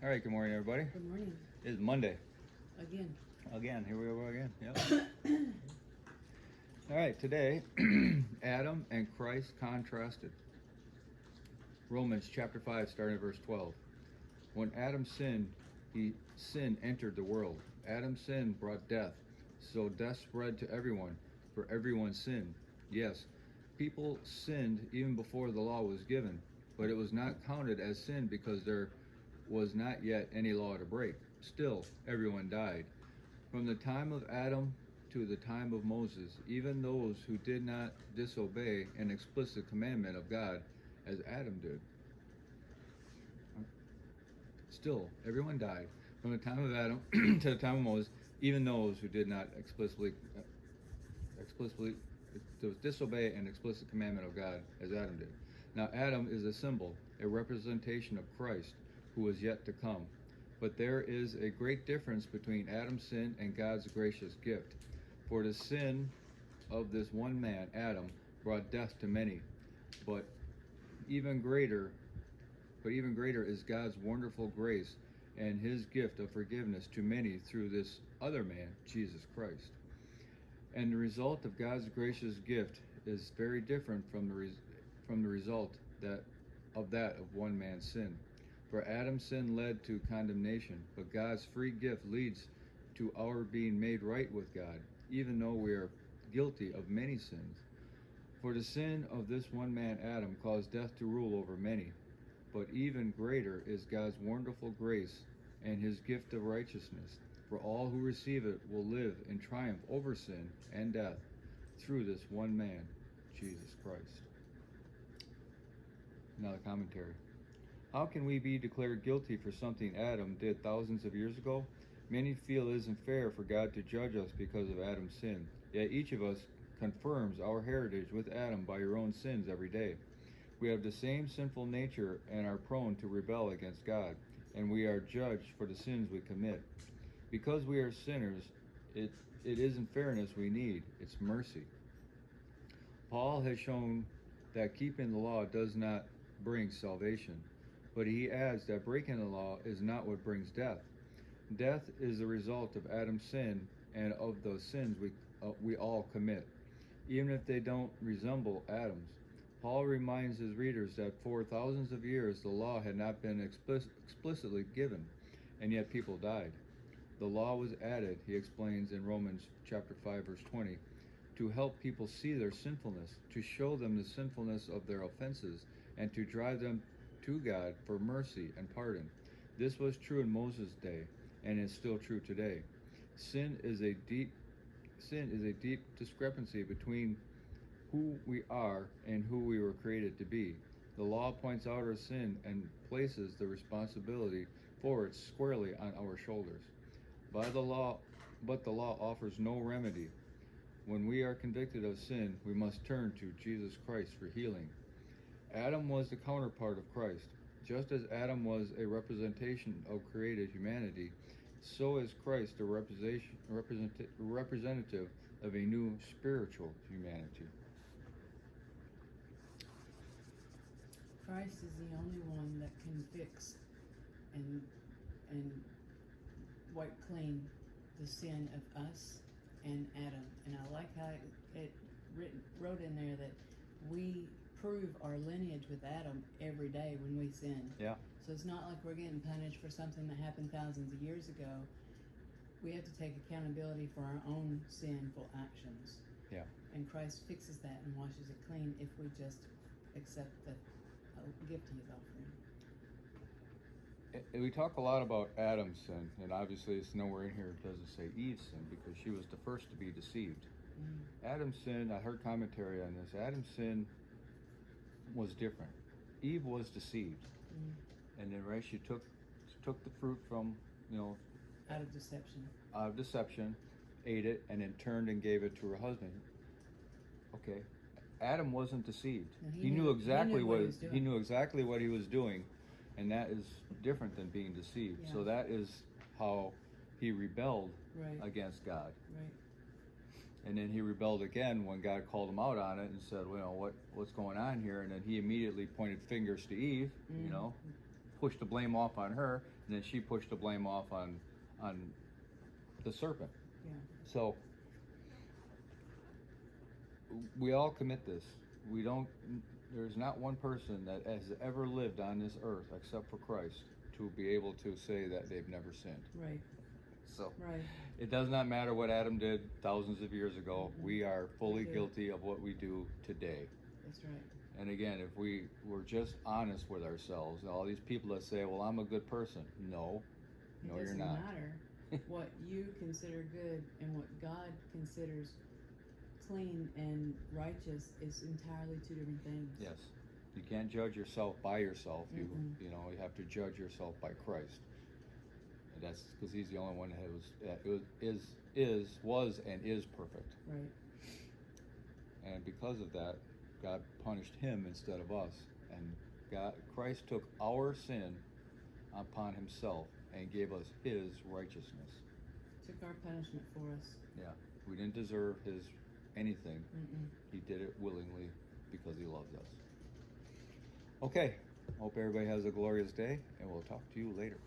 All right, good morning, everybody. Good morning. It is Monday. Again. Again, here we go again. Yep. All right, today, Adam and Christ contrasted. Romans chapter 5, starting at verse 12. When Adam sinned, sin entered the world. Adam's sin brought death, so death spread to everyone, for everyone sinned. Yes, people sinned even before the law was given, but it was not counted as sin because there was not yet any law to break. Still, everyone died. From the time of Adam to the time of Moses, even those who did not disobey an explicit commandment of God as Adam did. Still, everyone died. From the time of Adam to the time of Moses, even those who did not explicitly disobey an explicit commandment of God as Adam did. Now Adam is a symbol, a representation of Christ, who is yet to come. But there is a great difference between Adam's sin and God's gracious gift. For the sin of this one man, Adam, brought death to many. But even greater is God's wonderful grace and his gift of forgiveness to many through this other man, Jesus Christ. And the result of God's gracious gift is very different from the result of one man's sin. For Adam's sin led to condemnation, but God's free gift leads to our being made right with God, even though we are guilty of many sins. For the sin of this one man, Adam, caused death to rule over many. But even greater is God's wonderful grace and his gift of righteousness. For all who receive it will live in triumph over sin and death through this one man, Jesus Christ. Now the commentary. How can we be declared guilty for something Adam did thousands of years ago? Many feel it isn't fair for God to judge us because of Adam's sin. Yet each of us confirms our heritage with Adam by your own sins every day. We have the same sinful nature and are prone to rebel against God, and we are judged for the sins we commit. Because we are sinners, it isn't fairness we need, it's mercy. Paul has shown that keeping the law does not bring salvation, but he adds that breaking the law is not what brings death. Death is the result of Adam's sin and of those sins we all commit, even if they don't resemble Adam's. Paul reminds his readers that for thousands of years the law had not been explicitly given, and yet people died. The law was added, he explains in Romans chapter 5, verse 20, to help people see their sinfulness, to show them the sinfulness of their offenses, and to drive them to God for mercy and pardon. This was true in Moses' day, and is still true today. Sin is a deep discrepancy between who we are and who we were created to be. The law points out our sin and places the responsibility for it squarely on our shoulders. But the law offers no remedy. When we are convicted of sin, we must turn to Jesus Christ for healing. Adam was the counterpart of Christ. Just as Adam was a representation of created humanity, so is Christ a representative of a new spiritual humanity. Christ is the only one that can fix and wipe clean the sin of us and Adam. And I like how it wrote in there that we prove our lineage with Adam every day when we sin. Yeah. So it's not like we're getting punished for something that happened thousands of years ago. We have to take accountability for our own sinful actions. Yeah. And Christ fixes that and washes it clean if we just accept the gift he is offering. We talk a lot about Adam's sin, and obviously it's nowhere in here it doesn't say Eve's sin, because she was the first to be deceived. Adam's sin, I heard commentary on this, Adam's sin was different. Eve was deceived. And then right, she took the fruit from, Out of deception, ate it, and then turned and gave it to her husband. Okay. Adam wasn't deceived. No, He knew exactly what he he was doing, and that is different than being deceived. Yeah. So that is how he rebelled Right. against God. Right. And then he rebelled again when God called him out on it and said, what's going on here? And then he immediately pointed fingers to Eve, pushed the blame off on her, and then she pushed the blame off on the serpent. Yeah. So we all commit this. We don't. There's not one person that has ever lived on this earth except for Christ to be able to say that they've never sinned. Right. So Right. it does not matter what Adam did thousands of years ago. Mhm. We are fully We do. guilty of what we do today. That's right. And again, if we were just honest with ourselves, all these people that say, "Well, I'm a good person," no, It you're doesn't not. matter what you consider good and what God considers clean and righteous is entirely two different things. Yes, you can't judge yourself by yourself. Mm-mm. You have to judge yourself by Christ. And that's because He's the only one that was and is perfect. Right. And because of that, God punished Him instead of us. And Christ took our sin upon Himself and gave us His righteousness. Took our punishment for us. Yeah, we didn't deserve His anything. Mm-mm. He did it willingly because He loves us. Okay, hope everybody has a glorious day, and we'll talk to you later.